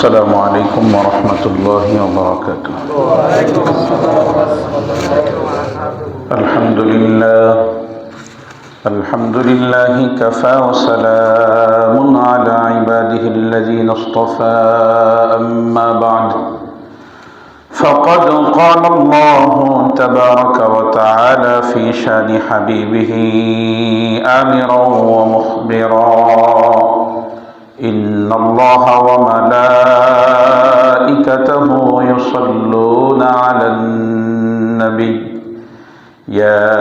السلام عليكم ورحمة الله وبركاته. الحمد لله كفى وسلام على عباده الذين اصطفى. أما بعد فقد قال الله تبارك وتعالى في شان حبيبه آمرا ومخبرا: إن الله وملائكته يصلون على النبي يا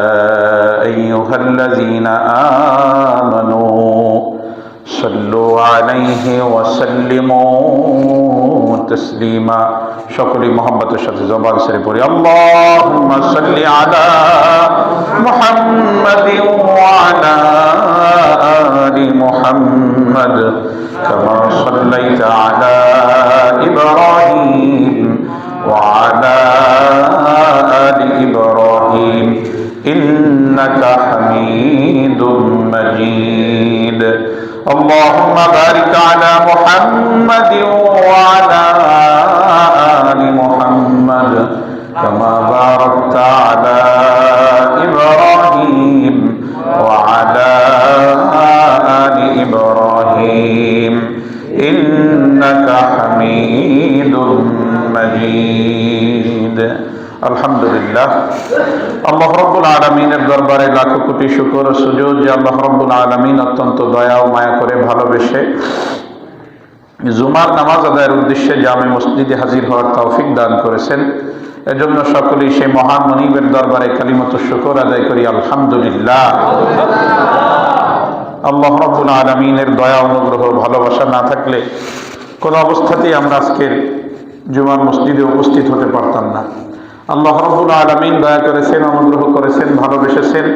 أيها الذين آمنوا صلوا عليه وسلموا تسليما. সকলে মুহাম্মদের সাথে জবান ছেড়ে পড়ি: আল্লাহুম্মা সাল্লি আলা মুহাম্মাদিন ওয়া আলা আলি মুহাম্মাদ কামা সাল্লাইতা আলা ইব্রাহিম ওয়া আলা আলি ইব্রাহিম ইন্নাকা হামিদুম মাজিদ. আল্লাহুম্মা বারিক আলা মুহাম্মাদিন ওয়া আলা আলি মুহাম্মাদ কামা বারাকতা আলা ইব্রাহিম ওয়া আলা আলি ইব্রাহিম ইন্নাকা হামিদুম মাজিদ. আলহামদুলিল্লাহ, আল্লাহ রাব্বুল আলামিনের দরবারে লাখো কোটি শুকর ও সুজুদ যে আল্লাহ রাব্বুল আলামিন অত্যন্ত দয়া ও মায়া করে ভালোবেসে জুমার নামাজ আদায়ের উদ্দেশ্যে জামে মসজিদে হাজির হওয়ার তৌফিক দান করেছেন। এজন্য সকলেই সেই মহান মনিবের দরবারে কালিমাতুশ শুকর আদায় করি আলহামদুলিল্লাহ। আল্লাহ রাব্বুল আলামিনের দয়া অনুগ্রহ ভালোবাসা না থাকলে কোনো অবস্থাতেই আমরা আজকের জুমার মসজিদে উপস্থিত হতে পারতাম না। আল্লাহ রাব্বুল আলামিন দয়া করেছেন, অনুগ্রহ করেছেন, ভালোবেসেছেন,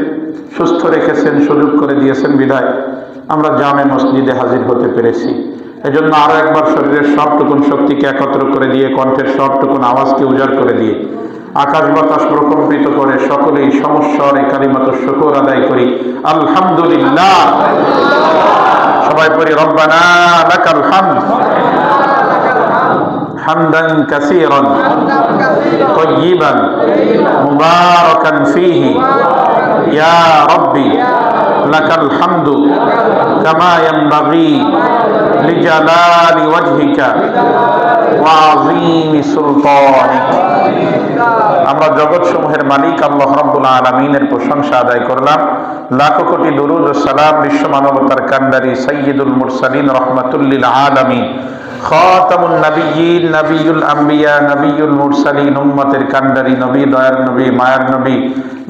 সুস্থ রেখেছেন, সুযোগ করে দিয়েছেন বিধায় আমরা জামে মসজিদে হাজির হতে পেরেছি। এজন্য আরো একবার শরীরের সবটুকুন শক্তিকে একত্র করে দিয়ে, কণ্ঠের সবটুকুন আওয়াজকে উজাড় করে দিয়ে, আকাশ বাতাস প্রকম্পিত করে সকলেই সমস্বরে কালিমাতুশ শুকর আদায় করি আলহামদুলিল্লাহ। সবাই পড়ি: রব্বানা লাকাল হামদ হামদান কাসীরান তাইয়িবান মুবারাকান ফীহি ইয়া রাব্বি লাকাল হামদু কামা ইয়ানবাগী লিজালালি ওয়াজহিকা ওয়া আযীমি সুলতানিক। আমরা জগৎ সমূহের মালিক আল্লাহ রাব্বুল আলামিনের প্রশংসা আদায় করলাম। লাখো কোটি দুরূদ ও সালাম বিশ্ব মানবতার কান্ডারি সাইয়্যিদুল মুরসালিন রাহমাতুল লিল আলামিন খাতামুন নবিয়্যিন নবিয়ুল আম্বিয়া নবিয়ুল মুরসালিন উম্মতের কান্ডারি নবী, দয়ার নবী, মায়ার নবী,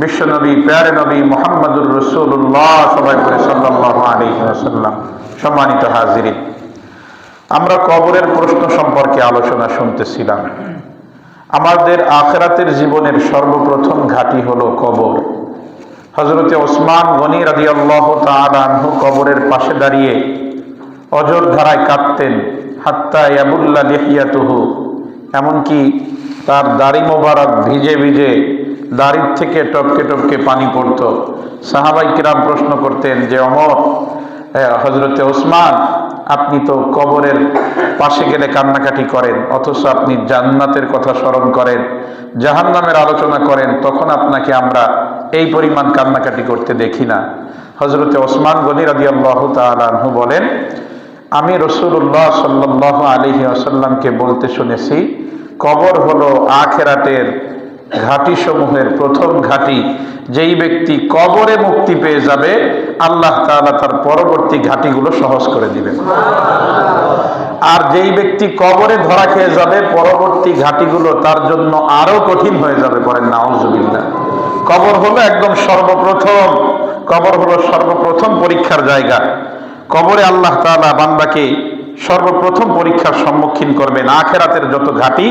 বিশ্ব নবী, প্যারে নবী মুহাম্মদুর রাসূলুল্লাহ। সবাই পড়ে সাল্লাল্লাহু আলাইহি ওয়াসাল্লাম। সম্মানিত হাজিরিন, আমরা কবরের প্রশ্ন সম্পর্কে আলোচনা শুনতেছিলাম। আমাদের আখিরাতের জীবনের সর্বপ্রথম ঘাঁটি হলো কবর। হযরতে ওসমান গনি রাদিয়াল্লাহু তাআলা আনহু কবরের পাশে দাঁড়িয়ে অঝোর ধারায় কাঁদতেন। হাত্তা ইয়াবুল্লা লিহিয়াতুহু, এমনকি তার দাড়ি মোবারক ভিজে ভিজে দাড়ির থেকে টপকে টপকে পানি পড়ত। সাহাবায়ে কিরাম প্রশ্ন করতেন যে ওমর, হযরতে ওসমান, আপনি তো কবরের পাশে গেলে কান্নাকাটি করেন, অথচ আপনি জান্নাতের কথা স্মরণ করেন, জাহান্নামের আলোচনা করেন, তখন আপনাকে আমরা এই পরিমাণ কান্নাকাটি করতে দেখি না। হযরতে ওসমান গনি রাদিয়াল্লাহু তাআলা আনহু বলেন, আমি রাসূলুল্লাহ সাল্লাল্লাহু আলাইহি ওয়াসাল্লামকে বলতে শুনেছি, কবর হলো আখিরাতের ঘাঁটি সমূহের প্রথম ঘাঁটি। যেই ব্যক্তি কবরে মুক্তি পেয়ে যাবে, আল্লাহ তাআলা তার পরবর্তী ঘাঁটিগুলো সহজ করে দিবেন। আর যেই ব্যক্তি কবরে ধরা খেয়ে যাবে, পরবর্তী ঘাঁটিগুলো তার জন্য আরো কঠিন হয়ে যাবে। পড়েন নাউযুবিল্লাহ। কবর হলো একদম সর্বপ্রথম, কবর হলো সর্বপ্রথম পরীক্ষার জায়গা। কবরে আল্লাহ তাআলা বান্দাকে সর্বপ্রথম পরীক্ষার সম্মুখীন করবেন। আখিরাতের যত ঘাঁটি,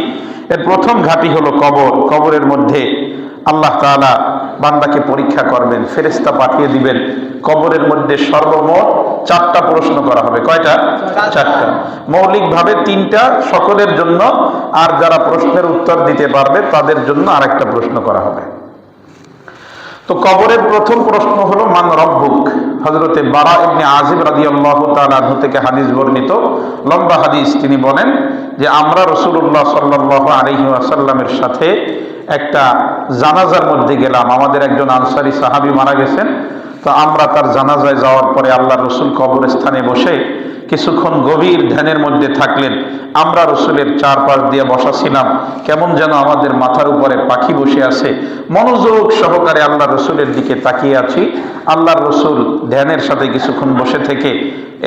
এর প্রথম ঘাঁটি হলো কবর। কবরের মধ্যে আল্লাহ তাআলা বান্দাকে পরীক্ষা করবেন, ফেরেশতা পাঠিয়ে দিবেন। কবরের মধ্যে সর্বমোট 4টা প্রশ্ন করা হবে। কয়টা? 4টা। মৌলিকভাবে 3টা সকলের জন্য, আর যারা প্রশ্নের উত্তর দিতে পারবে তাদের জন্য আরেকটা প্রশ্ন করা হবে। তো কবরের প্রথম প্রশ্ন হলো মান রব্বুক। হযরতে বারা ইবনে আযিব রাদিয়াল্লাহু তাআলা আনহু থেকে হাদিস বর্ণিত, লম্বা হাদিস। তিনি বলেন, যে আমরা রাসূলুল্লাহ সাল্লাল্লাহু আলাইহি ওয়াসাল্লামের সাথে একটা জানাজার মধ্যে গেলাম। আমাদের একজন আনসারী সাহাবী মারা গেছেন, তো আমরা তার জানাজায় যাওয়ার পরে আল্লাহ রসুল কবরস্থানে বসে কিছুক্ষণ গভীর ধ্যানের মধ্যে থাকলেন। আমরা রসুলের চারপাশ দিয়ে বসা ছিলাম, কেমন যেন আমাদের মাথার উপরে পাখি বসে আছে। মনোযোগ সহকারে আল্লাহ রসুলের দিকে তাকিয়ে আছি। আল্লাহর রসুল ধ্যানের সাথে কিছুক্ষণ বসে থেকে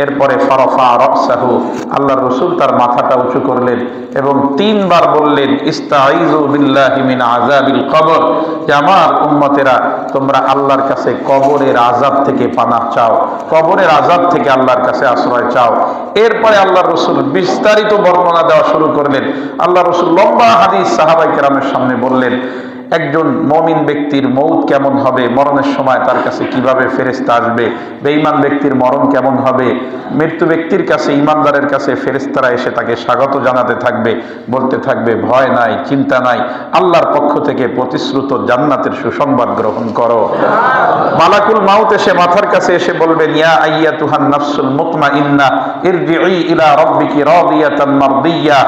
এরপরে ফারাফা রাসাহু, আল্লাহর রসুল তার মাথাটা উঁচু করলেন এবং 3 বার বললেন ইস্তাঈযু বিল্লাহি মিন আযাবিল কবর, যে আমার উম্মতেরা তোমরা আল্লাহর কাছে কবরের আযাব থেকে পানাহ চাও, কবরের আযাব থেকে আল্লাহর কাছে আশ্রয় চাও। এরপরে আল্লাহর রসুল বিস্তারিত বর্ণনা দেওয়া শুরু করলেন। আল্লাহর রসুল লম্বা হাদিস সাহাবায়ে কেরামের সামনে বললেন, একজন মুমিন ব্যক্তির মৌত কেমন হবে, মরণের সময় তার কাছে কিভাবে ফেরেশতা আসবে, বেঈমান ব্যক্তির মরণ কেমন হবে, মৃত্যু ব্যক্তির কাছে ঈমানদারের কাছে ফেরেশতারা এসে তাকে স্বাগত জানাতে থাকবে, বলতে থাকবে ভয় নাই, চিন্তা নাই, আল্লাহর পক্ষ থেকে প্রতিশ্রুত জান্নাতের সুসংবাদ গ্রহণ করো। মালাকুল মাউত এসে মাথার কাছে এসে বলবেন, ইয়া আইয়াতুহান নাফসুল মুতমাইন্না ইরজিই ইলা রাব্বিকি রাদিয়াতান মারদিয়া,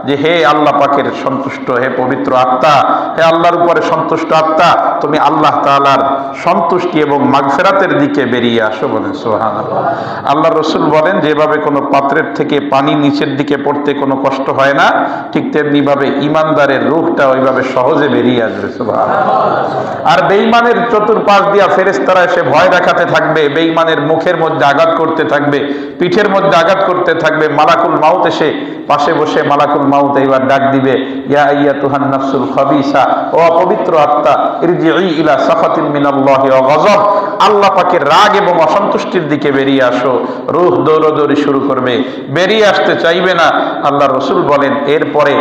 যে হে আল্লাহ পাকের সন্তুষ্ট, হে পবিত্র আত্মা, হে আল্লাহর উপরে সন্তুষ্ট আত্মা, তুমি আল্লাহ তাআলার সন্তুষ্টি এবং মাগফিরাতের দিকে বেরিয়ে আসো। বলেন সুবহানাল্লাহ। আল্লাহ রসুল বলেন, যেভাবে কোনো পাত্রের থেকে পানি নিচের দিকে পড়তে কোনো কষ্ট হয় না, ঠিক তেমনি ভাবে ইমানদারের রূহটা ওইভাবে সহজে বেরিয়ে আসবে। সুবহানাল্লাহ। আর বেঈমানের চতুর্পাশ দিয়া ফেরেশতারা এসে ভয় দেখাতে থাকবে, বেঈমানের মুখের মধ্যে আঘাত করতে থাকবে, পিঠের মধ্যে আঘাত করতে থাকবে। মালাকুল মাউত এসে পাশে বসে মালাকুল মাউত এইবার ডাক দিবে, ইয়া আইয়াতুহান নাফসুল খাবিসা, ও অপবিত্র আত্মা, ইরজিই ইলা সাখাতিন মিনাল্লাহি ওয়া গযব, আল্লাহ পাকের রাগ এবং অসন্তুষ্টির দিকে বেরিয়ে আসো। রূহ দৌড়াদৌড়ি শুরু করবে, বেরিয়ে আসতে চাইবে না। আল্লাহ রসুল বলেন, এরপরে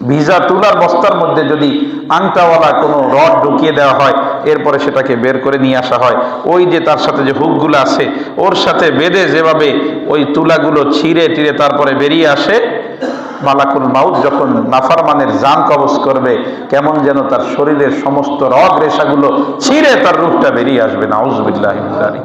ভিজা তুলার বস্তার মধ্যে যদি আংটাওয়ালা কোনো রড ঢুকিয়ে দেওয়া হয়, এরপরে সেটাকে বের করে নিয়ে আসা হয়, ওই যে তার সাথে যে হুকগুলো আছে ওর সাথে বেঁধে যেভাবে ওই তুলাগুলো ছিঁড়ে টিড়ে তারপরে বেরিয়ে আসে, মালাকুল মাউত যখন নাফরমানের জান কবজ করবে, কেমন যেন তার শরীরের সমস্ত রগ রেশাগুলো ছিঁড়ে তার রূহটা বেরিয়ে আসবে। নাউযুবিল্লাহি মিন যালিক।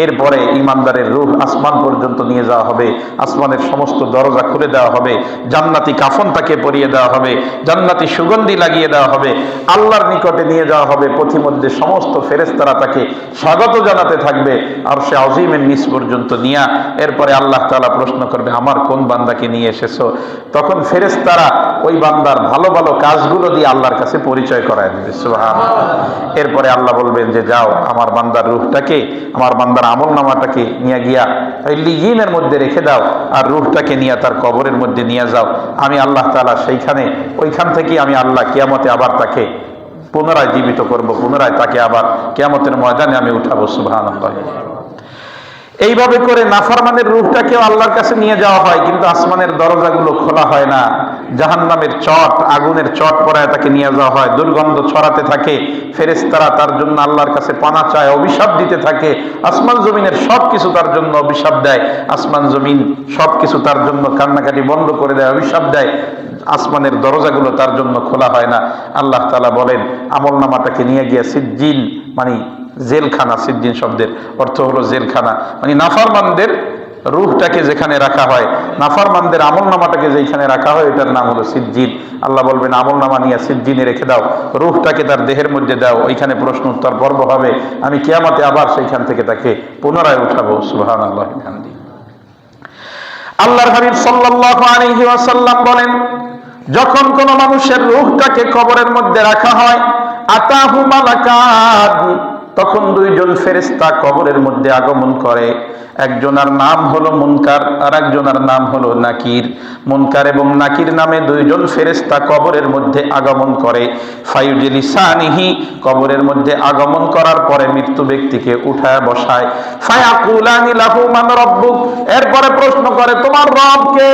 এরপরে ইমানদারের রূহ আসমান পর্যন্ত নিয়ে যাওয়া হবে, আসমানের সমস্ত দরজা খুলে দেওয়া হবে, জান্নাতি কাফন তাকে পরিয়ে দেওয়া হবে, জান্নাতি সুগন্ধি লাগিয়ে দেওয়া হবে, আল্লাহর নিকটে নিয়ে যাওয়া হবে। পথিমধ্যে সমস্ত ফেরেশতারা তাকে স্বাগত জানাতে থাকবে আরশে আজিমের নিচ পর্যন্ত নিয়ে। এরপরে আল্লাহ তাআলা প্রশ্ন করবে, আমার কোন বান্দাকে নিয়ে এসেছো? তখন ফেরেশতারা ওই বান্দার ভালো ভালো কাজগুলো দিয়ে আল্লাহর কাছে পরিচয় করায় দেবে। সুবহানাল্লাহ। এরপরে আল্লাহ বলবেন যে যাও, আমার বান্দার রূহটাকে, আমার বান্দার আমল নামাটাকে নিয়ে গিয়া ইল্লিয়িনের মধ্যে রেখে দাও, আর রূহটাকে নিয়ে তার কবরের মধ্যে নিয়ে যাও। আমি আল্লাহ তাআলা ওইখান থেকে আমি আল্লাহ কিয়ামতে আবার তাকে পুনরায় জীবিত করব, পুনরায় তাকে আবার কিয়ামতের ময়দানে আমি উঠাবো। সুবহানাল্লাহ। এইভাবে করে নাফরমানের রূহটাকেও আল্লাহর কাছে নিয়ে যাওয়া হয়, কিন্তু আসমানের দরজাগুলো খোলা হয় না। জাহান্নামের চট, আগুনের চট পড়ায় তাকে নিয়ে যাওয়া হয়, দুর্গন্ধ ছড়াতে থাকে। ফেরেশতারা তার জন্য আল্লাহর কাছে পানা চায়, অভিশাপ দিতে থাকে। আসমান জমিনের সবকিছু তার জন্য অভিশাপ দেয়, আসমান জমিন সবকিছু তার জন্য কান্নাকাটি বন্ধ করে দেয়, অভিশাপ দেয়। আসমানের দরজাগুলো তার জন্য খোলা হয় না। আল্লাহ তাআলা বলেন, আমল নামাটাকে নিয়ে গিয়ে সিজ্জিন, মানে জেলখানা, সিজ্জিন শব্দের অর্থ হলো জেলখানা, মানে নাফরমানদের রূহটাকে যেখানে রাখা হয়, নাফরমানদের আমল নামাটাকে যেখানে রাখা হয়, এটার নাম হলো সিজ্জিন। আল্লাহ বলবেন, আমল নামা নিয়ে সিজ্জিনে রেখে দাও, রূহটাকে তার দেহের মধ্যে দাও, ওইখানে প্রশ্ন উত্তর পর্ব হবে, আমি কিয়ামতে আবার সেইখান থেকে তাকে পুনরায় উঠাবো। সুবহানাল্লাহ। আল্লাহর হাবিব সাল্লাল্লাহু আলাইহি ওয়াসাল্লাম বলেন, যখন কোন মানুষের রূহটাকে কবরের মধ্যে রাখা হয়, আতাহু মালাকান, তখন 2 জন ফেরেশতা কবরের মধ্যে আগমন করে। একজনের নাম হলো মুনকার, আর একজনের নাম হলো নাকির। মুনকার এবং নাকির নামে 2 জন ফেরেশতা কবরের মধ্যে আগমন করে। ফায়ুজলিসানিহি, কবরের মধ্যে আগমন করার পরে মৃত্যু ব্যক্তিকে উঠায় বসায়। ফায়াকুলানি লাহু মান রাব্বুক, এরপরে প্রশ্ন করে, তোমার রব কে?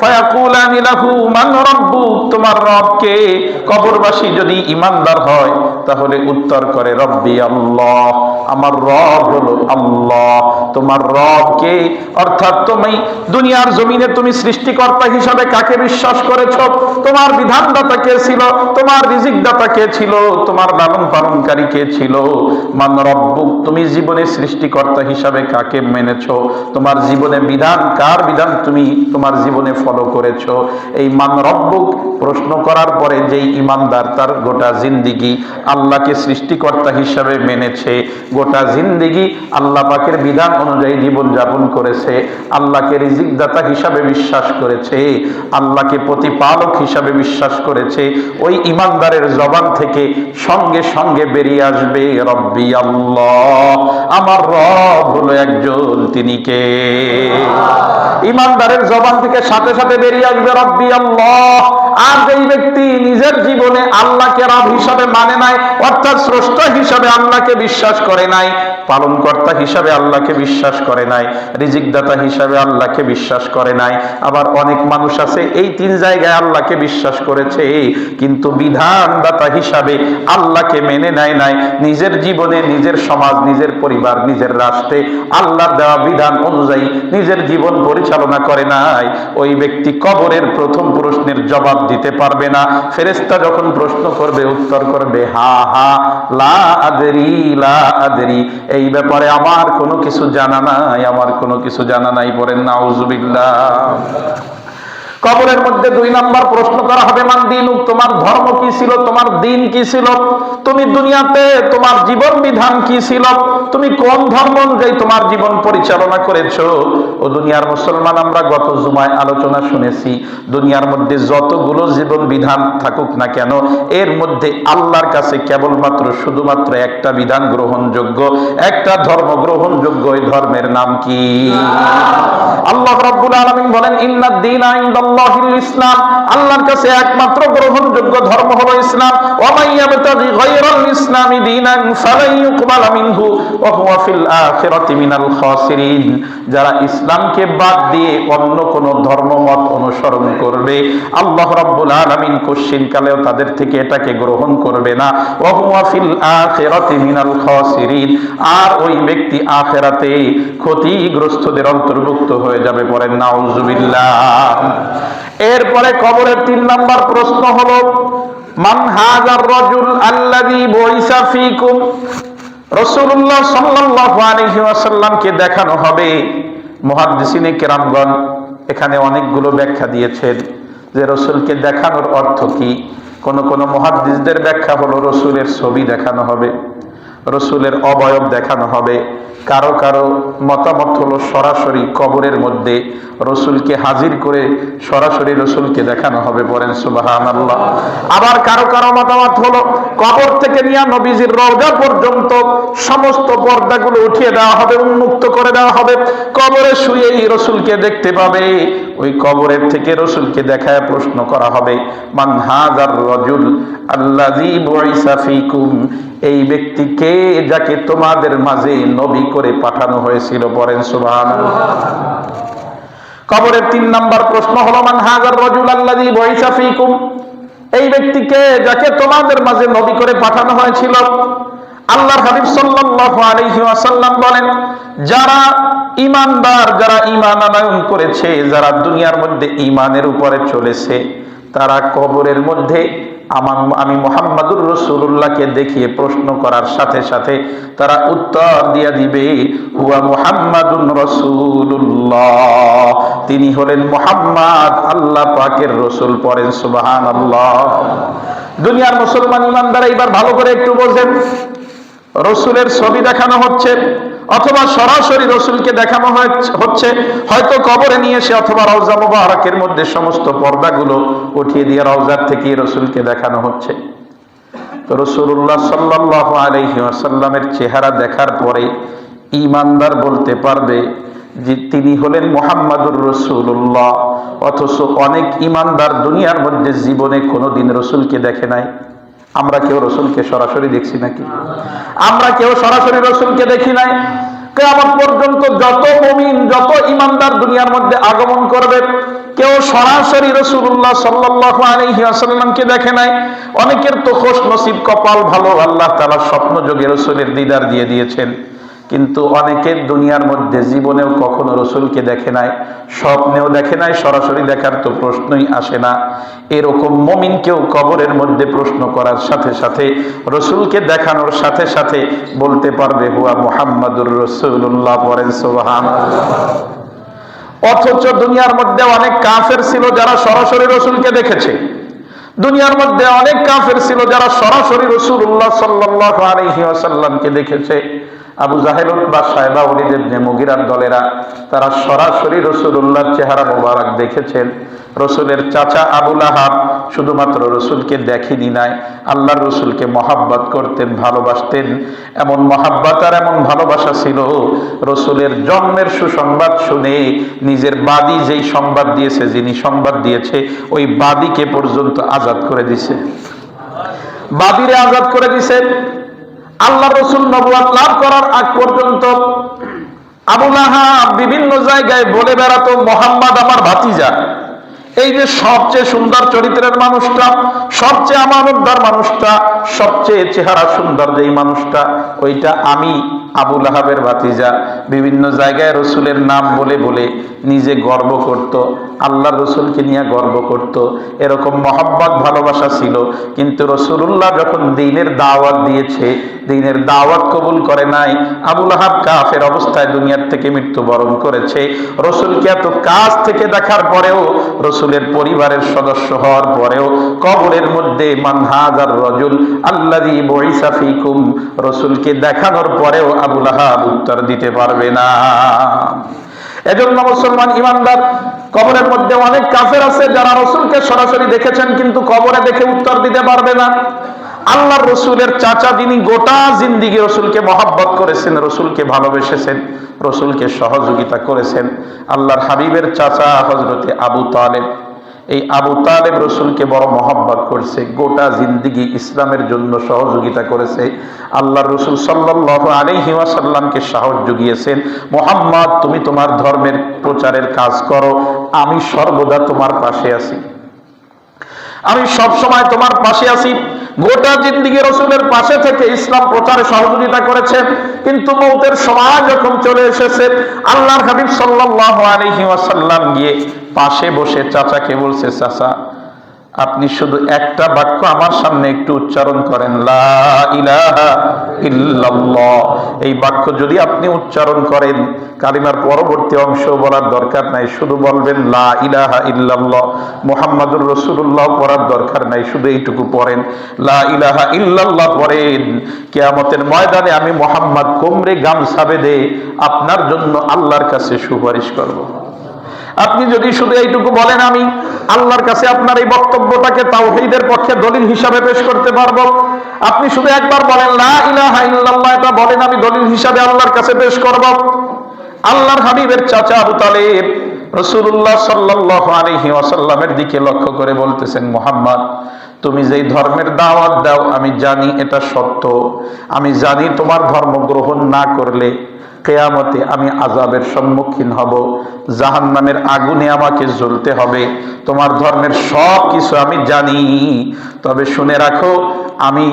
ফায়াকুলানি লাহু মান রাব্বুক, তোমার রব কে? কবরবাসী যদি ঈমানদার হয় তাহলে উত্তর করে, রব্বি আল্লাহ, আমার রব হলো আল্লাহ। তোমার রব কে? অর্থাৎ তুমি দুনিয়ার জমিনে তুমি সৃষ্টিকর্তা হিসাবে কাকে বিশ্বাস করেছো? তোমার বিধানদাতা কে ছিল? তোমার রিজিকদাতা কে ছিল? তোমার লালন পালনকারী কে ছিল? মান রব্বুক, তুমি জীবনে সৃষ্টিকর্তা হিসাবে কাকে মেনেছো? তোমার জীবনে বিধান, কার বিধান তুমি তোমার জীবনে ফলো করেছো। এই মান রব্বুক প্রশ্ন করার পরে যেই ইমানদার তার গোটা জিন্দিগি আল্লাহকে সৃষ্টিকর্তা হিসাবে মেনেছে, গোটা জিন্দিগি আল্লাহ পাকের বিধান অনুযায়ী জীবন যাপন করেছে, আল্লাহকে রিজিকদাতা হিসাবে বিশ্বাস করেছে, আল্লাহকে প্রতিপালক হিসাবে বিশ্বাস করেছে, ওই ইমানদারের জবান থেকে সঙ্গে সঙ্গে বেরিয়ে আসবে রব্বি আল্লাহ, আমার রব হলো একজন, তিনি কে? ইমানদারের জবান থেকে সাথে সাথে বেরিয়ে আসবে রব্বি আল্লাহ। আর যেই ব্যক্তি নিজের জীবনে আল্লাহকে রব হিসাবে মানে নাই, অর্থাৎ স্রষ্টা হিসাবে আল্লাহকে বিশ্বাস করে নাই, পালনকর্তা হিসাবে আল্লাহকে বিশ্বাস করে নাই, রিজিকদাতা হিসাবে আল্লাহকে বিশ্বাস করে নাই। আবার অনেক মানুষ আছে এই তিন জায়গায় আল্লাহকে বিশ্বাস করেছে কিন্তু বিধানদাতা হিসাবে আল্লাহকে মেনে নেয় নাই, নিজের জীবনে, নিজের সমাজ, নিজের পরিবার, নিজের রাষ্ট্রে আল্লাহর দেওয়া বিধান অনুযায়ী নিজের জীবন পরিচালনা করে নাই। ওই ব্যক্তি কবরের প্রথম প্রশ্নের জবাব দিতে পারবে না। ফেরেশতা যখন প্রশ্ন করবে উত্তর করবে হা হা লা আদরি লা আদরি, এই ব্যাপারে আমার কোনো কিছু জানা নাই, আমার কোনো কিছু জানা নাই। বলেন নাউজুবিল্লাহ। কবরের মধ্যে 2 নাম্বার প্রশ্ন করা হবে মান দিনুক, তোমার ধর্ম কি ছিল, তোমার দিন কি ছিল, তুমি দুনিয়াতে তোমার জীবন বিধান কি ছিল, তুমি কোন ধর্ম অনুযায়ী তোমার জীবন পরিচালনা করেছো। ও দুনিয়ার মুসলমান, আমরা গত জুমায় আলোচনা শুনেছি, দুনিয়ার মধ্যে যতগুলো জীবন বিধান থাকুক না কেন, এর মধ্যে আল্লাহর কাছে কেবলমাত্র শুধুমাত্র একটা বিধান গ্রহণযোগ্য, একটা ধর্ম গ্রহণযোগ্য। এই ধর্মের নাম কি? আল্লাহ রাব্বুল আলামিন বলেন ইন্নাদ দীনা ইনদাল্লাহিল ইসলাম, আল্লাহর কাছে একমাত্র গ্রহণযোগ্য ধর্ম হলো ইসলাম। ওয়া মান ইয়াবতাগি গায়রাল ইসলামি দীনান ফালান ইউকবালা মিনহু ওয়া হুয়া ফিল আখিরাতি মিনাল খাসিরিন, যারা ইসলামকে বাদ দিয়ে অন্য কোন ধর্মমত অনুসরণ করবে আল্লাহ রাব্বুল আলামিন কোশ্চিনকালেও তাদের থেকে এটাকে গ্রহণ করবে না। ওয়া হুয়া ফিল আখিরাতি মিনাল খাসিরিন, আর ওই ব্যক্তি আখিরাতে ক্ষতিগ্রস্তদের অন্তর্ভুক্ত হয়ে যাবে। পড়েন নাউজুবিল্লাহ। এরপরে কবরের 3 নাম্বার প্রশ্ন হলো মান হাযার রাজুল আল্লাযী বুইসা ফীকুম, রাসূলুল্লাহ সাল্লাল্লাহু আলাইহি ওয়াসাল্লামকে দেখানো হবে। মুহাদ্দিসিনে কেরামগণ এখানে অনেকগুলো ব্যাখ্যা দিয়েছেন যে রাসূলকে দেখানোর অর্থ কি। কোন কোন মুহাদ্দিসদের ব্যাখ্যা হলো রাসূলের ছবি দেখানো হবে, রাসূলের অবয়ব দেখানো হবে। কারো কারো মতামত হলো সরাসরি কবরের মধ্যে রাসূলকে হাজির করে সরাসরি রাসূলকে দেখানো হবে। বলেন সুবহানাল্লাহ। আবার কারো কারো মতামত হলো কবর থেকে নিয়ে নবীজির রওজা পর্যন্ত সমস্ত পর্দাগুলো উঠিয়ে দেওয়া হবে, উন্মুক্ত করে দেওয়া হবে, কবরে শুয়েই রাসূলকে দেখতে পাবে। ওই কবরের থেকে রাসূলকে দেখায় প্রশ্ন করা হবে মান হাযার রাজুল আল্লাযী বুইসা ফীকুম, এই ব্যক্তিকে যাকে তোমাদের মাঝে নবী করে পাঠানো হয়েছিল। বলেন সুবহানাল্লাহ। কবরের 3 নাম্বার প্রশ্ন হলো মান হাযার রাজুল আল্লাযী বুইসা ফীকুম, এই ব্যক্তিকে যাকে তোমাদের মাঝে নবী করে পাঠানো হয়েছিল। আল্লাহর হাবিব সাল্লাল্লাহু আলাইহি ওয়াসাল্লাম বলেন যারা ঈমানদার, যারা ঈমান আনয়ন করেছে, যারা দুনিয়ার মধ্যে ঈমানের উপরে চলেছে, তারা কবরের মধ্যে আমি মুহাম্মাদুর রাসূলুল্লাহকে দেখিয়ে প্রশ্ন করার সাথে সাথে তারা উত্তর দিয়ে দিবে হুয়া মুহাম্মাদুন রাসূলুল্লাহ, তিনি হলেন মুহাম্মদ, আল্লাহ পাকের রাসূল। পড়েন সুবহানাল্লাহ। দুনিয়ার মুসলমান ঈমানদার এবার ভালো করে একটু বোঝেন, রাসূলের ছবি দেখানো হচ্ছে অথবা সরাসরি রাসূলকে দেখানো হচ্ছে, হয়তো কবরে নিয়ে এসে অথবা রওজা মুবারকের মধ্যে সমস্ত পর্দাগুলো উঠিয়ে দিয়ে রওজার থেকে রাসূলকে দেখানো হচ্ছে। তো রাসূলুল্লাহ সাল্লাল্লাহু আলাইহি ওয়াসাল্লামের চেহারা দেখার পরে ঈমানদার বলতে পারবে যে তিনি হলেন মুহাম্মাদুর রাসূলুল্লাহ। অথচ অনেক ঈমানদার দুনিয়ার মধ্যে জীবনে কোনোদিন রাসূলকে দেখে নাই। আমরা কেউ রাসূলকে সরাসরি দেখছি নাকি? আমরা কেউ সরাসরি রাসূলকে দেখি নাই। কিয়ামত পর্যন্ত যত মুমিন, যত ঈমানদার দুনিয়ার মধ্যে আগমন করবে, কেউ সরাসরি রাসূলুল্লাহ সাল্লাল্লাহু আলাইহি ওয়াসাল্লামকে দেখে নাই। অনেকের তো খোশ নসিব, কপাল ভালো, আল্লাহ তাআলা স্বপ্ন যোগে রাসূলের দিদার দিয়ে দিয়েছেন, কিন্তু অনেকের দুনিয়ার মধ্যে জীবনেও কখনো রাসূলকে দেখে নাই, স্বপ্নেও দেখে নাই, সরাসরি দেখার তো প্রশ্নই আসে না। এরকম মুমিনকেও কবরের মধ্যে প্রশ্ন করার সাথে সাথে রাসূলকে দেখানোর সাথে সাথে বলতে পারবে হুয়া মুহাম্মাদুর রাসূলুল্লাহ। পড়েন সুবহানাল্লাহ। অথচ দুনিয়ার মধ্যে অনেক কাফের ছিল যারা সরাসরি রসুলকে দেখেছে। দুনিয়ার মধ্যে অনেক কাফের ছিল যারা সরাসরি রাসূলুল্লাহ সাল্লাল্লাহু আলাইহি ওয়াসাল্লামকে দেখেছে। আবু জাহেল, উতবা, সায়বা, ওলীদ ইবনে মুগীরার দলেরা তারা সরাসরি রাসূলুল্লাহর চেহারা মোবারক দেখেছেন। রসুলের চাচা আবু লাহাব শুধুমাত্র রসুলকে দেখেনি নাই, আল্লাহর রসুলকে মহাব্বত করতেন, ভালোবাসতেন। এমন মহাব্বত আর এমন ভালোবাসা ছিল, রসুলের জন্মের সুসংবাদ শুনে নিজের বাদী যেই সংবাদ দিয়েছে, যিনি সংবাদ দিয়েছে, ওই বাদীকে পর্যন্ত আজাদ করে দিছে, বাদীরে আজাদ করে দিছে। আল্লাহ রসুল নবুয়ত লাভ করার আগ পর্যন্ত আবু লাহাব বিভিন্ন জায়গায় বলে বেড়াতো, মুহাম্মদ আমার ভাতিজা। এই যে সবচেয়ে সুন্দর চরিত্রের মানুষটা, সবচেয়ে আমানতদার মানুষটা, সবচেয়ে চেহারা সুন্দর যেই মানুষটা, ওইটা আমি আবু লাহাবের ভাতিজা। বিভিন্ন জায়গায় রসুলের নাম বলে বলে নিজে গর্ব করত, আল্লাহর রসুলকে নিয়ে গর্ব করত। এরকম মহব্বত ভালোবাসা ছিল। কিন্তু রসুলুল্লাহ যখন দ্বীনের দাওয়াত দিয়েছে, দ্বীনের দাওয়াত কবুল করে নাই। আবু লাহাব কাফের অবস্থায় দুনিয়ার থেকে মৃত্যুবরণ করেছে। রসুলকে এত কাছ থেকে দেখার পরেও, রসুলের পরিবারের সদস্য হওয়ার পরেও, কবরের মধ্যে মান হাযার রাজুল আল্লাযী বুইসা ফীকুম, রসুলকে দেখানোর পরেও আবু লাহাব উত্তর দিতে পারবে না। এজন্য মুসলমান ইমানদার, কবরের মধ্যে অনেক কাফের আছে যারা রসুলকে সরাসরি দেখেছেন, কিন্তু কবরে দেখে উত্তর দিতে পারবে না। আল্লাহর রসুলের চাচা, যিনি গোটা জিন্দিগি রসুলকে মহাব্বত করেছেন, রসুলকে ভালোবেসেছেন, রসুলকে সহযোগিতা করেছেন, আল্লাহর হাবিবের চাচা হযরতে আবু তালেব। এই আবু তালেব রসুলকে বড় মহব্বত করছে, গোটা জিন্দিগি ইসলামের জন্য সহযোগিতা করেছে। আল্লাহর রসুল সাল্লাল্লাহু আলাইহি ওয়াসাল্লামকে সাহস জুগিয়েছেন, মুহাম্মদ তুমি তোমার ধর্মের প্রচারের কাজ করো, আমি সর্বদা তোমার পাশে আছি, আমি সব সময় তোমার পাশে আছি। গোটা জিন্দিগি রসুলের পাশে থেকে ইসলাম প্রচারে সহযোগিতা করেছেন। কিন্তু মৌতের সময় যখন চলে এসেছে, আল্লাহর হাবিব সাল্লাল্লাহু আলাইহি ওয়াসাল্লাম গিয়ে পাশে বসে চাচাকে বলছে, চাচা আপনি শুধু একটা বাক্য আমার সামনে একটু উচ্চারণ করেন, লা ইলাহা ইল্লাল্লাহ। এই বাক্য যদি আপনি উচ্চারণ করেন, কালিমার পরবর্তী অংশ বলার দরকার নাই, শুধু বলবেন লা ইলাহা ইল্লাল্লাহ মুহাম্মাদুর রাসূলুল্লাহ, পড়ার দরকার নাই, শুধু এইটুকু পড়েন, লা ইলাহা ইল্লাল্লাহ পড়েন। কিয়ামতের ময়দানে আমি মুহাম্মদ কোমরে গামছা বেঁধে আপনার জন্য আল্লাহর কাছে সুপারিশ করব। আপনি যদি শুধু এইটুকু বলেন, আমি আল্লাহর কাছে আপনার এই বক্তব্যটাকে তাওহীদের পক্ষে দলিল হিসাবে পেশ করতে পারবো। আপনি শুধু একবার বলেন লা ইলাহা ইল্লাল্লাহ, এটা বলেন, আমি দলিল হিসাবে আল্লাহর কাছে পেশ করব। আল্লাহর হাবিবের চাচা আবু তালেব রাসূলুল্লাহ সাল্লাল্লাহু আলাইহি ওয়াসাল্লামের দিকে লক্ষ্য করে বলতেছেন, মুহাম্মদ তুমি যেই ধর্মের দাওয়াত দাও আমি জানি এটা সত্য, আমি জানি তোমার ধর্ম গ্রহণ না করলে কিয়ামতে আমি আযাবের সম্মুখীন হব, জাহান্নামের আগুনে আমাকে জ্বলতে হবে। তোমার ধর্মের সব কিছু আমি জানি, তবে শুনে রাখো, আমি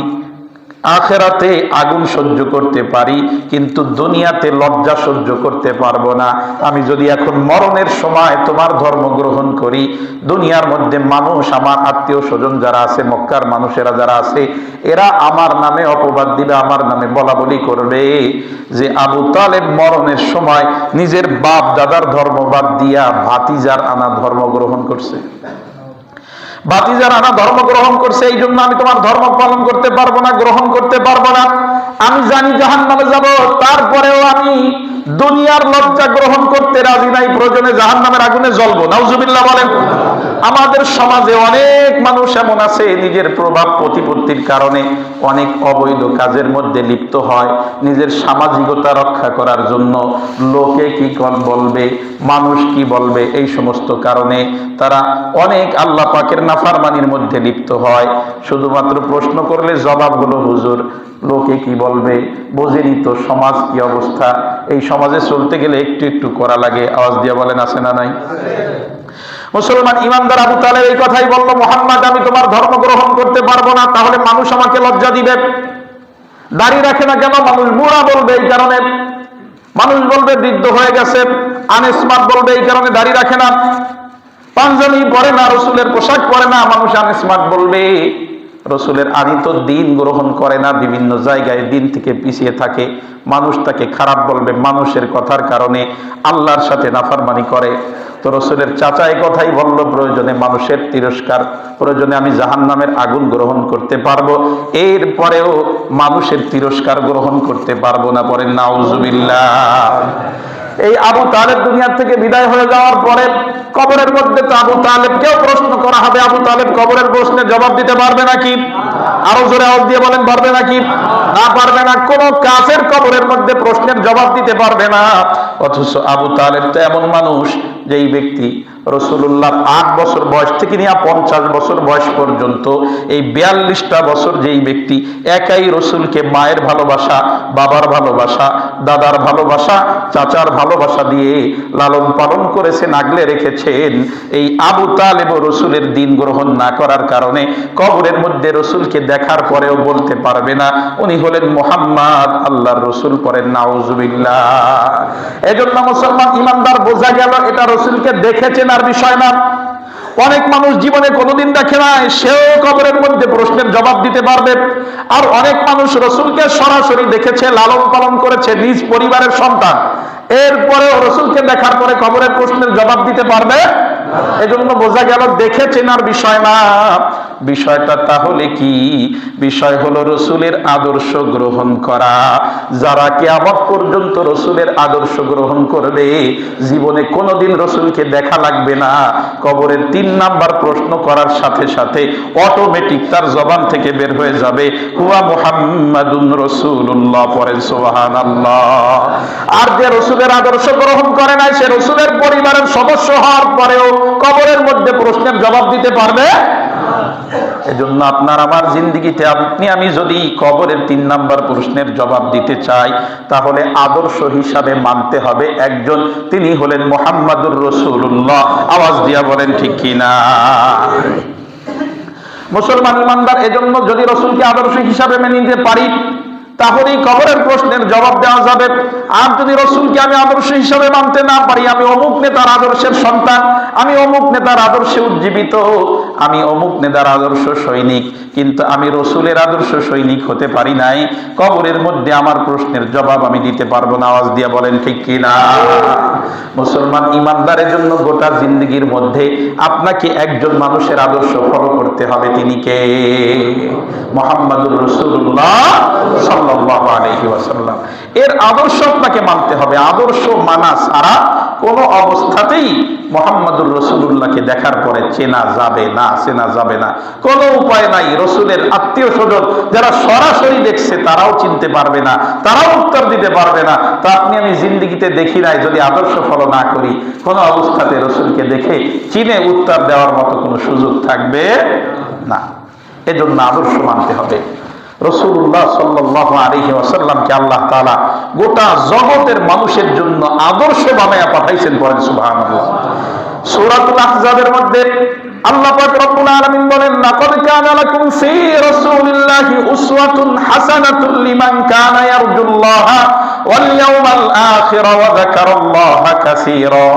আখিরাতে আগুন সহ্য করতে পারি, কিন্তু দুনিয়াতে লজ্জা সহ্য করতে পারবো না। আমি যদি এখন মরণের সময় তোমার ধর্ম গ্রহণ করি, দুনিয়ার মধ্যে মানুষ, আমার আত্মীয় স্বজন যারা আছে, মক্কার মানুষেরা যারা আছে, এরা আমার নামে অপবাদ দিবে, আমার নামে বলা বলি করবে যে আবু তালেব মরণের সময় নিজের বাপ দাদার ধর্ম বাদ দিয়া ভাতিজার আনা ধর্ম গ্রহণ করছে, ভাতিজার আনা ধর্ম গ্রহণ করছে, এই জন্য আমি তোমার ধর্ম পালন করতে পারবো না, গ্রহণ করতে পারবো না। আমি জানি জাহান্নামে যাব, তারপরেও আমি দুনিয়ার লজ্জা গ্রহণ করতে রাজি নাই, প্রয়োজনে জাহান্নামের আগুনে জ্বলবো। নাউজুবিল্লাহ বলেন। আমাদের সমাজে অনেক মানুষ এমন আছে, নিজের প্রভাব প্রতিপত্তির কারণে অনেক অবৈধ কাজের মধ্যে লিপ্ত হয়, নিজের সামাজিকতা রক্ষা করার জন্য। লোকে কি বলবে, মানুষ কি বলবে, এই সমস্ত কারণে তারা অনেক আল্লাহ পাকের নাফরমানির মধ্যে লিপ্ত হয়। শুধুমাত্র প্রশ্ন করলে জবাব হলো, হুজুর লোকে কি বলবে, বোঝেনি তো সমাজ কি অবস্থা। এই সমাজে চলতে গেলে একটু একটু করা লাগে। আওয়াজ দিয়ে বলেন, আছে না নাই? মুসলমান ইমানদার আবু তালেব এই কথাই বললো, মুহাম্মদ আমি তোমার ধর্ম গ্রহণ করতে পারবো না, তাহলে মানুষ আমাকে লজ্জা দিবে। দাড়ি রাখে না কেন? মানুষ বুড়া বলবে, এই কারণে। মানুষ বলবে বৃদ্ধ হয়ে গেছে, আনস্মার্ট বলবে, এই কারণে দাড়ি রাখে না। পাঞ্জাবি পরে না, রসুলের পোশাক পরে না, মানুষ আনস্মার্ট বলবে। রসুলের আনিত দিন গ্রহণ করে না, বিভিন্ন জায়গায় দিন থেকে পিছিয়ে থাকে, মানুষ তাকে খারাপ বলবে, মানুষের কথার কারণে আল্লাহর সাথে নাফরমানি করে। তো রসুলের চাচা এই কথাই বলল, প্রয়োজনে মানুষের তিরস্কার, প্রয়োজনে আমি জাহান্নামের আগুন গ্রহণ করতে পারবো, এরপরেও মানুষের তিরস্কার গ্রহণ করতে পারবো না। পরে নাউজুবিল্লাহ। এই আবু তালেব দুনিয়া থেকে বিদায় হয়ে যাওয়ার পরে কবরের মধ্যে তো আবু তালেবকেও প্রশ্ন করা হবে। আবু তালেব কবরের প্রশ্নের জবাব দিতে পারবে নাকি? আরো জোরে আওয়াজ দিয়ে বলেন, পারবে নাকি? না, পারবে না। কোন কাফের কবরের মধ্যে প্রশ্নের জবাব দিতে পারবে না। অথচ আবু তালেব তো এমন মানুষ, যেই ব্যক্তি রসুল্লাহ 8 বছর বয়স থেকে নিয়ে 50 বছর বয়স পর্যন্ত এই 42টা বছর যেই ব্যক্তি একাই রসুলকে মায়ের ভালোবাসা, বাবার ভালোবাসা, দাদার ভালোবাসা, চাচার ভালোবাসা দিয়ে লালন পালন করেছেন, আগলে রেখেছেন, এই আবু তালেব রসুলের দিন গ্রহণ না করার কারণে কবরের মধ্যে রসুলকে দেখার পরেও বলতে পারবে না উনি হলেন মুহাম্মদ, আল্লাহর রসুল। করেন নাউজুবিল্লাহ। এজন্য মুসলমান ইমানদার বোঝা গেল এটা রসুলকে দেখেছেন আর বিষয় না। অনেক মানুষ জীবনে কোনোদিন দেখে নাই, সেও কবরের মধ্যে প্রশ্নের জবাব দিতে পারবে। আর অনেক মানুষ রসুলকে সরাসরি দেখেছে, লালন পালন করেছে, নিজ পরিবারের সন্তান, এরপরেও রসুলকে দেখার পরে কবরের প্রশ্নের জবাব দিতে পারবে। এজন্য বোঝা গেল দেখে চেনার বিষয় না। বিষয়টা তাহলে কি? বিষয় হলো রসুলের আদর্শ গ্রহণ করা। যারা কিয়ামত পর্যন্ত রসুলের আদর্শ গ্রহণ করবে, জীবনে কোনোদিন রসুলকে দেখা লাগবে না, কবরের 3 নাম্বার প্রশ্ন করার সাথে সাথে অটোমেটিক তার জবান থেকে বের হয়ে যাবে হুয়া মুহাম্মাদুন রাসূলুল্লাহ। পড়েন সুবহানাল্লাহ। আর যে রসুলের আদর্শ গ্রহণ করে নাই, সে রসুলের পরিবারের সদস্য হওয়ার পরেও কবরের মধ্যে প্রশ্নের জবাব দিতে পারবে। এজন্য আপনার আমার জিন্দেগিতে আপনি আমি যদি কবরের 3 নাম্বার প্রশ্নের জবাব দিতে চাই, তাহলে আদর্শ হিসাবে মানতে হবে একজন, তিনি হলেন মুহাম্মাদুর রাসূলুল্লাহ। আওয়াজ দিয়া বলেন ঠিক কিনা? মুসলমান ইমানদার এজন্য যদি রসুলকে আদর্শ হিসাবে মেনে নিতে পারি, তাহলেই কবরের প্রশ্নের জবাব দেওয়া যাবে। আর যদি রসুলকে আমি আদর্শ হিসাবে মানতে না পারি, আমি অমুক নেতার আদর্শের সন্তান, আমি অমুক নেতার আদর্শে উজ্জীবিত, আমি অমুক নেতার আদর্শ সৈনিক, কিন্তু আমি রসুলের আদর্শ সৈনিক হতে পারি নাই, কবরের মধ্যে আমার প্রশ্নের জবাব আমি দিতে পারবো না। আওয়াজ দিয়া বলেন ঠিক কিনা? মুসলমান ইমানদারের জন্য গোটা জিন্দগির মধ্যে আপনাকে একজন মানুষের আদর্শ ফলো করতে হবে। তিনি কে? মুহাম্মাদুর রাসূলুল্লাহ সাল্লাল্লাহু আলাইহি ওয়াসাল্লাম। এর আদর্শ আপনাকে মানতে হবে। আদর্শ মানা ছাড়া কোনো অবস্থাতেই মুহাম্মাদুর রাসূলুল্লাহকে দেখার পরে চেনা যাবে না, চেনা যাবে না, কোনো উপায় নাই। রসুলের আত্মীয় স্বজন যারা সরাসরি দেখছে তারাও চিনতে পারবে না, তারাও উত্তর দিতে পারবে না। তো আপনি আমি জিন্দগিতে দেখি নাই, যদি আদর্শ ফলো না করি, কোনো অবস্থাতে রসুলকে দেখে চিনে উত্তর দেওয়ার মতো কোনো সুযোগ থাকবে না। এজন্য আদর্শ মানতে হবে। রাসূলুল্লাহ সাল্লাল্লাহু আলাইহি ওয়াসাল্লামকে আল্লাহ তাআলা গোটা জগতের মানুষের জন্য আদর্শ বানায়া পাঠাইছেন। পড়েন সুবহানাল্লাহ। সূরাতুল আহজাবের মধ্যে আল্লাহ পাক রব্বুল আলামিন বলেন, লাকাদ কানা লাকুম ফী রাসূলিল্লাহি উসওয়াতুন হাসানাতুল লিমান কানা ইয়ারজুল্লাহা ওয়াল ইয়াউমাল আখির ওয়া যাকারাল্লাহা কাসীরা।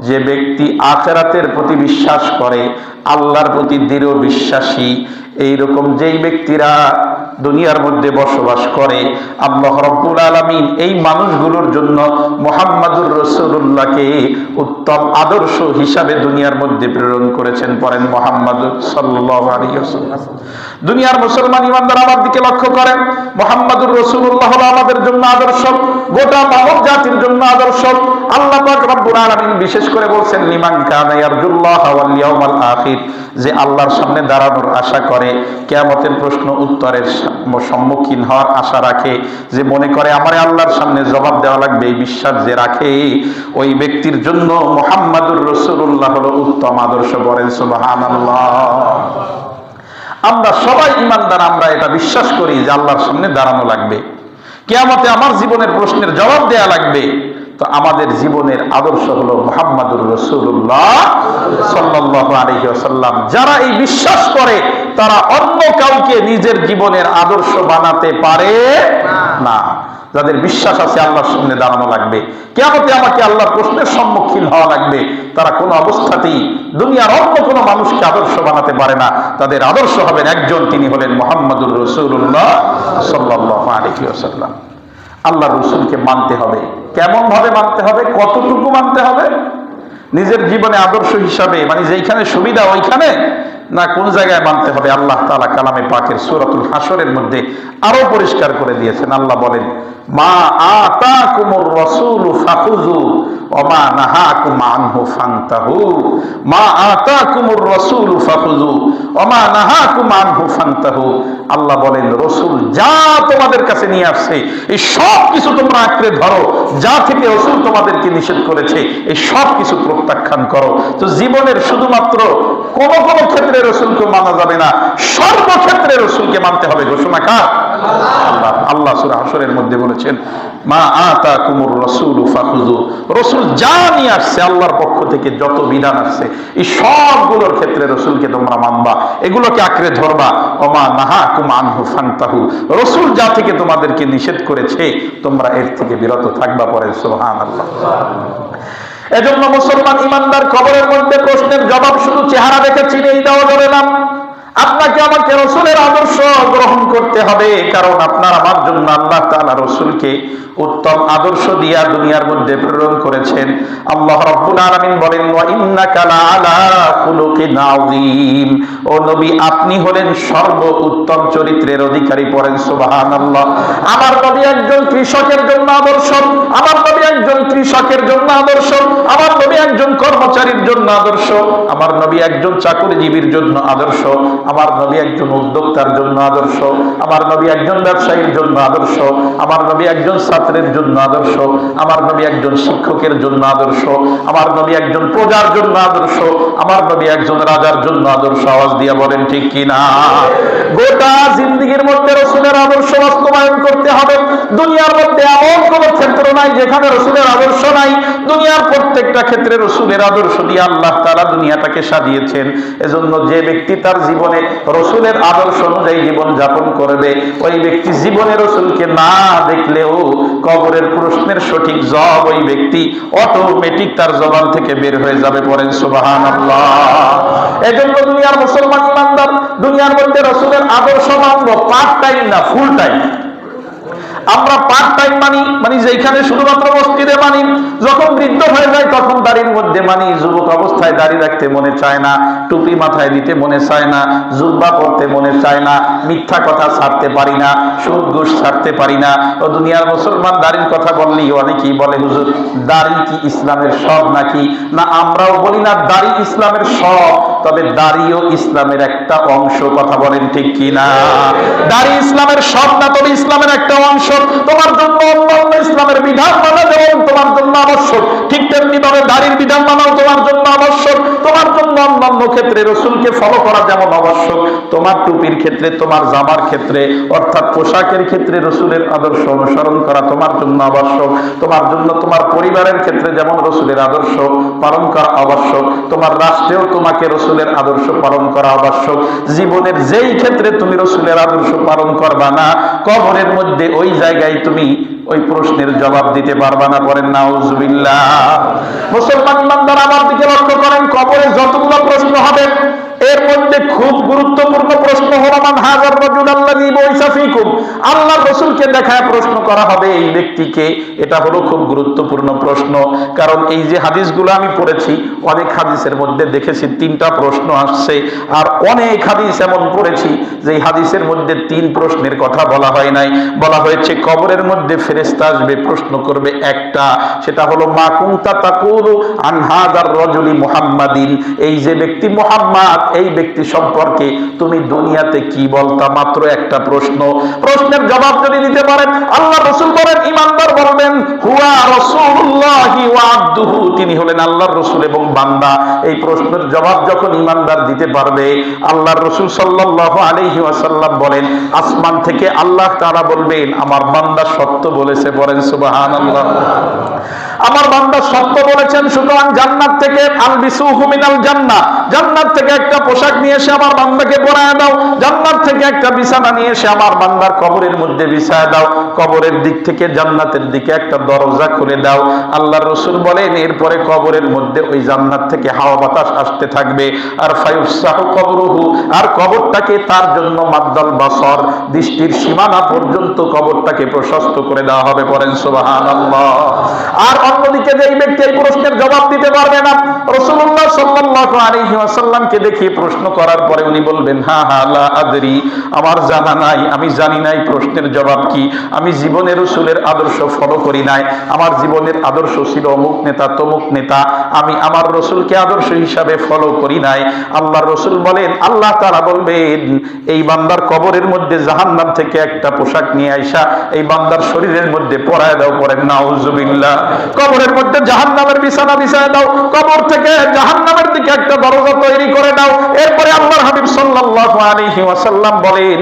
যে ব্যক্তি আখিরাতের প্রতি বিশ্বাস করে, আল্লাহর প্রতি দৃঢ় বিশ্বাসী, এইরকম যেই ব্যক্তিরা দুনিয়ার মধ্যে বসবাস করে, আল্লাহ রাব্বুল আলামিন এই মানুষগুলোর জন্য মুহাম্মাদুর রাসূলুল্লাহকে উত্তম আদর্শ হিসাবে দুনিয়ার মধ্যে প্রেরণ করেছেন। পড়েন মুহাম্মাদুর সাল্লাল্লাহু আলাইহি ওয়াসাল্লাম। দুনিয়ার মুসলমান ইমানদার আমার দিকে লক্ষ্য করেন, মুহাম্মাদুর রাসূলুল্লাহ হলো আমাদের জন্য আদর্শ, গোটা মানব জাতির জন্য আদর্শ। আল্লাহ পাক রব্বুল আলামিন বিশেষ করে বলছেন, লিমান কানা ইয়ারজুল্লাহ ওয়াল ইয়াউমাল আখির, যে আল্লাহর সামনে দাঁড়ানোর আশা করে, কিয়ামতের প্রশ্ন উত্তরের সম্মুখীন হওয়ার আশা রাখে, যে মনে করে আমারে আল্লাহর সামনে জবাব দেওয়া লাগবে, এই বিশ্বাস যে রাখে, ওই ব্যক্তির জন্য মুহাম্মাদুর রাসূলুল্লাহ হলো উত্তম আদর্শ। বলেন সুবহানাল্লাহ। আমরা সবাই ইমানদার, আমরা এটা বিশ্বাস করি যে আল্লাহর সামনে দাঁড়ানো লাগবে, কিয়ামতে আমার জীবনের প্রশ্নের জবাব দেয়া লাগবে। তো আমাদের জীবনের আদর্শ হলো মুহাম্মাদুর রাসূলুল্লাহ সাল্লাল্লাহু আলাইহি ওয়াসাল্লাম। যারা এই বিশ্বাস করে, তারা অন্য কাউকে নিজের জীবনের আদর্শ বানাতে পারে না। যাদের বিশ্বাস আছে আল্লাহর সামনে দাঁড়ানো লাগবে, কিয়ামতে আমাকে আল্লাহর প্রশ্নের সম্মুখীন হওয়া লাগবে, তারা কোনো অবস্থাতেই দুনিয়ার অন্য কোনো মানুষকে আদর্শ বানাতে পারে না। তাদের আদর্শ হবেন একজন, তিনি হলেন মুহাম্মদুর রাসূলুল্লাহ সাল্লাল্লাহু আলাইহি ওয়াসাল্লাম। আল্লাহর রাসূলকে মানতে হবে। কেমন ভাবে মানতে হবে, কতটুকু মানতে হবে? নিজের জীবনে আদর্শ হিসাবে, মানে যেখানে সুবিধা ওইখানে, না কোন জায়গায় মানতে হবে? আল্লাহ তাআলা কালামে পাকের সূরাতুল হাসরের মধ্যে আরো পরিষ্কার করে দিয়েছেন। আল্লাহ বলেন, মা আতাকুমুর রাসূলু ফাখুযু ওয়া মা নাহাকুম আনহু ফান্তাহু। মা আতাকুমুর রাসূলু ফাখুযু ওয়া মা নাহাকুম আনহু ফান্তাহু। আল্লাহ বলেন, রাসূল যা তোমাদের কাছে নিয়ে আসছে এই সব কিছু তোমরা আঁকড়ে ধরো, যা থেকে রাসূল তোমাদেরকে নিষেধ করেছে এই সব কিছু প্রত্যাখ্যান করো। তো জীবনের শুধুমাত্র কোন কোন ক্ষেত্রে রাসূলকে মানা যাবে না, সর্বক্ষেত্রে রাসূলকে মানতে হবে। ঘোষণা কার? আল্লাহ। আল্লাহ সূরা হাসরের মধ্যে বলেছেন, মা আতাকুমুর রাসূলু ফাখুযু। রাসূল যা নিয়ে আসছে আল্লাহর পক্ষ থেকে, যত বিধান আসছে এই সবগুলোর ক্ষেত্রে রাসূলকে তোমরা মানবা, এগুলোকে আঁকড়ে ধরবা। ওয়া মা নাহাকুম আনহু ফান্তাহু। রাসূল যা থেকে তোমাদেরকে নিষেধ করেছে তোমরা এর থেকে বিরত থাকবা। পড়েন সুবহানাল্লাহ। এজন্য মুসলমান ইমানদার কবরের মধ্যে প্রশ্নের জবাব শুধু চেহারা দেখে চিনিয়ে দেওয়া যাবে না। আপনাকে আমাকে রাসূলের আদর্শ গ্রহণ করতে হবে, কারণ আপনার আমার জন্য আল্লাহ তাআলা রাসূলকে উত্তম আদর্শ দিয়া দুনিয়ার মধ্যে প্রেরণ করেছেন। আল্লাহ রাব্বুল আলামিন বলেন, ওয়া ইন্নাকা লাআলা খুলুকিন আযীম। ও নবী, আপনি হলেন সর্ব উত্তম চরিত্রের অধিকারী। পড়েন সুবহানাল্লাহ। আমার নবী একজন কৃষকের জন্য আদর্শ, আমার নবী একজন কৃষকের জন্য আদর্শ, আমার নবী একজন কর্মচারীর জন্য আদর্শ, আমার নবী একজন চাকরিজীবীর জন্য আদর্শ, আমার নবী একজন উদ্যোক্তার জন্য আদর্শ, আমার নবী একজন ব্যবসায়ীর জন্য আদর্শ, আমার নবী একজন ছাত্রের জন্য আদর্শ, আমার নবী একজন শিক্ষকের জন্য আদর্শ, আমার নবী একজন প্রজার জন্য আদর্শ, আমার নবী একজন রাজার জন্য আদর্শ। আওয়াজ দিয়ে বলেন ঠিক কিনা? গোটা জিন্দেগীর মধ্যে রাসূলের আদর্শ বাস্তবায়ন করতে হবে। দুনিয়ার মধ্যে এমন কোন ক্ষেত্র নাই যেখানে রাসূলের আদর্শ নাই। দুনিয়ার প্রত্যেকটা ক্ষেত্রে রাসূলের আদর্শ দিয়ে আল্লাহ তাআলা দুনিয়াটাকে সাজিয়েছেন। এজন্য যে ব্যক্তি তার জীবনে রাসূলের আদর্শ অনুযায়ী জীবন যাপন করবে, ওই ব্যক্তি জীবনে রাসূলকে না দেখলেও কবরের প্রশ্নের সঠিক জবাব ওই ব্যক্তি অটোমেটিক তার জবান থেকে বের হয়ে যাবে। পড়েন সুবহানাল্লাহ। এজন্য দুনিয়ার মুসলমান ইমানদার দুনিয়ার মধ্যে রাসূলের আদর্শ মানব পার্ট টাইম না, ফুল টাইম। আমরা পার্ট টাইম মানি যেখানে শুধুমাত্র মসজিদে মানি, যখন বৃদ্ধ হয়ে যায় তখন দাড়ির মধ্যে মানি, যুবক অবস্থায় দাড়ি রাখতে মনে চায় না, টুপি মাথায় দিতে মনে চায় না, জুব্বা পরতে মনে চায় না, মিথ্যা কথা ছাড়তে পারি না, সুদ ঘুষ ছাড়তে পারি না। ও দুনিয়ার মুসলমান দাড়ির কথা বললেই অনেকেই বলে, হুজুর দাড়ি কি ইসলামের সব নাকি? না, আমরাও বলি না দাড়ি ইসলামের সব, তবে দাড়িও ইসলামের একটা অংশ। কথা বলেন ঠিক কিনা? দাড়ি ইসলামের সব না, তবে ইসলামের একটা অংশ। তোমার জন্য অন্যান্য ইসলামের বিধান মানা যেমন তোমার জন্য আবশ্যক, ঠিক তেমনি ভাবে দাড়ির বিধান মানাও তোমার জন্য আবশ্যক। তোমার জন্য অন্যান্য ক্ষেত্রে রাসূলকে ফলো করা যেমন আবশ্যক, তোমার টুপির ক্ষেত্রে, তোমার জামার ক্ষেত্রে, অর্থাৎ পোশাকের ক্ষেত্রে রাসূলের আদর্শ অনুসরণ করা তোমার জন্য আবশ্যক। তোমার জন্য তোমার পরিবারের ক্ষেত্রে যেমন রাসূলের আদর্শ পালন করা আবশ্যক, তোমার রাষ্ট্রেও তোমাকে রাসূলের আদর্শ পালন করা আবশ্যক। জীবনের যেই ক্ষেত্রে তুমি রাসূলের আদর্শ পালন করবা না, কবরের মধ্যে ওই জায়গায় তুমি ওই প্রশ্নের জবাব দিতে পারবা না। পড়েন নাউজুবিল্লাহ। মুসলমান ইমানদার আমার দিকে লক্ষ্য করেন, কবরে যতগুলো প্রশ্ন হবে এর মধ্যে খুব গুরুত্বপূর্ণ প্রশ্ন হলো মান হাযার রাজুল আল্লাযী বুইসা ফীকুম। আল্লাহর রাসূলকে দেখায় প্রশ্ন করা হবে এই ব্যক্তিকে। এটা হলো খুব গুরুত্বপূর্ণ প্রশ্ন, কারণ এই যে হাদিসগুলো আমি পড়েছি, অনেক হাদিসের মধ্যে দেখেছি 3টা প্রশ্ন আসছে, আর অনেক হাদিস এমন পড়েছি যে হাদিসের মধ্যে 3 প্রশ্নের কথা বলা হয় নাই। বলা হয়েছে কবরের মধ্যে ফেরেশতা আসবে, প্রশ্ন করবে একটা, সেটা হলো মা কুনতা তাকুলু আন হাযার রাজুলি মুহাম্মাদিন। এই যে ব্যক্তি মুহাম্মদ, এই ব্যক্তি সম্পর্কে তুমি দুনিয়াতে কি বলতা? মাত্র একটা প্রশ্ন। প্রশ্নের জবাব যদি দিতে পারেন, আল্লাহ রাসূল বলেন, ঈমানদার বলবেন হুয়া রাসূলুল্লাহি ওয়া আবদুহু, তিনি হলেন আল্লাহর রাসূল এবং বান্দা। এই প্রশ্নের জবাব যখন ঈমানদার দিতে পারবে, আল্লাহর রাসূল সাল্লাল্লাহু আলাইহি ওয়াসাল্লাম বলেন, আসমান থেকে আল্লাহ তাআলা বলবেন আমার বান্দা সত্য বলেছে। বলেন সুবহানাল্লাহ। আমার বান্দা সত্য বলেছেন, সুতরাং জান্নাত থেকে আলবিসুহু মিনাল জান্নাহ, জান্নাত থেকে একটা পোশাক নিয়ে এসে আমার বান্দাকে পরায় দাও, জান্নাত থেকে একটা বিছানা নিয়ে এসে আমার বান্দার কবরের মধ্যে বিছায় দাও, কবরের দিক থেকে জান্নাতের দিকে একটা দরজা খুলে দাও। আল্লাহর রাসূল বলেন এরপরে কবরের মধ্যে ওই জান্নাত থেকে হাওয়া বাতাস আসতে থাকবে। আর ফায়ুসাহু কবরুহু, আর কবরটাকে তার জন্য মাদ্দাল বাসর, দৃষ্টির সীমানা পর্যন্ত কবরটাকে প্রশস্ত করে দেওয়া হবে। পড়েন সুবহানাল্লাহ। আর অন্যদিকে যে ব্যক্তি এই প্রশ্নের জবাব দিতে পারবে না, রাসূলুল্লাহ সাল্লাল্লাহু আলাইহি ওয়াসাল্লামকে দেখিয়ে প্রশ্ন করার পরে উনি বলবেন হা হা লা আদরি, আমার জানা নাই, আমি জানি নাই প্রশ্নের জবাব কি, আমি জীবনে রাসূলের আদর্শ ফলো করি নাই, আমার জীবনের আদর্শ ছিল অমুক নেতা তমুক নেতা, আমি আমার রাসূলকে আদর্শ হিসাবে ফলো করি নাই। আল্লাহর রাসূল বলেন, আল্লাহ তাআলা বলবেন এই বান্দার কবরের মধ্যে জাহান্নাম থেকে একটা পোশাক নিয়ে আইসা এই বান্দার শরীরের মধ্যে পরায় দাও। পড়েন নাউজুবিল্লাহ। কবরের মধ্যে জাহান্নামের বিছানা বিছায় দাও, কবর থেকে জাহান্নামের দিকে একটা দরজা তৈরি করে দাও। এরপরে আল্লাহর হাবিব সাল্লাল্লাহু আলাইহি ওয়াসাল্লাম বলেন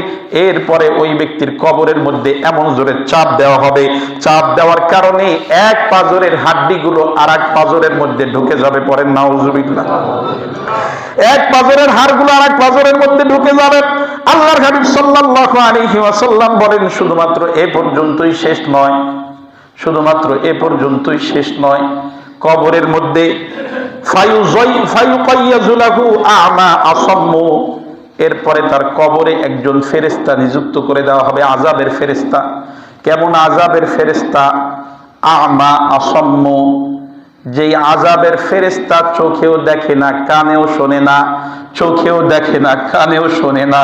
এরপরে ওই ব্যক্তির কবরের মধ্যে এমন জোরে চাপ দেওয়া হবে, চাপ দেওয়ার কারণে এক পাজরের হাড্ডিগুলো আরেক পাজরের মধ্যে ঢুকে যাবে। পড়েন নাউজুবিল্লাহ। এক পাজরের হাড়গুলো আরেক পাজরের মধ্যে ঢুকে যাবে। আল্লাহর হাবিব সাল্লাল্লাহু আলাইহি ওয়াসাল্লাম বলেন শুধুমাত্র এ পর্যন্তই শেষ নয়, শুধুমাত্র এ পর্যন্তই শেষ নয়, কবরের মধ্যে ফায়ুকাইয়াজু লাহু আ'মা আসাম্মু, এরপরে তার কবরে একজন ফেরেশতা নিযুক্ত করে দেওয়া হবে, আযাবের ফেরেশতা। কেমন আযাবের ফেরেশতা? আ'মা আসাম্মু, যেই আযাবের ফেরেশতা চোখেও দেখে না, কানেও শোনে না, চোখেও দেখে না, কানেও শোনে না,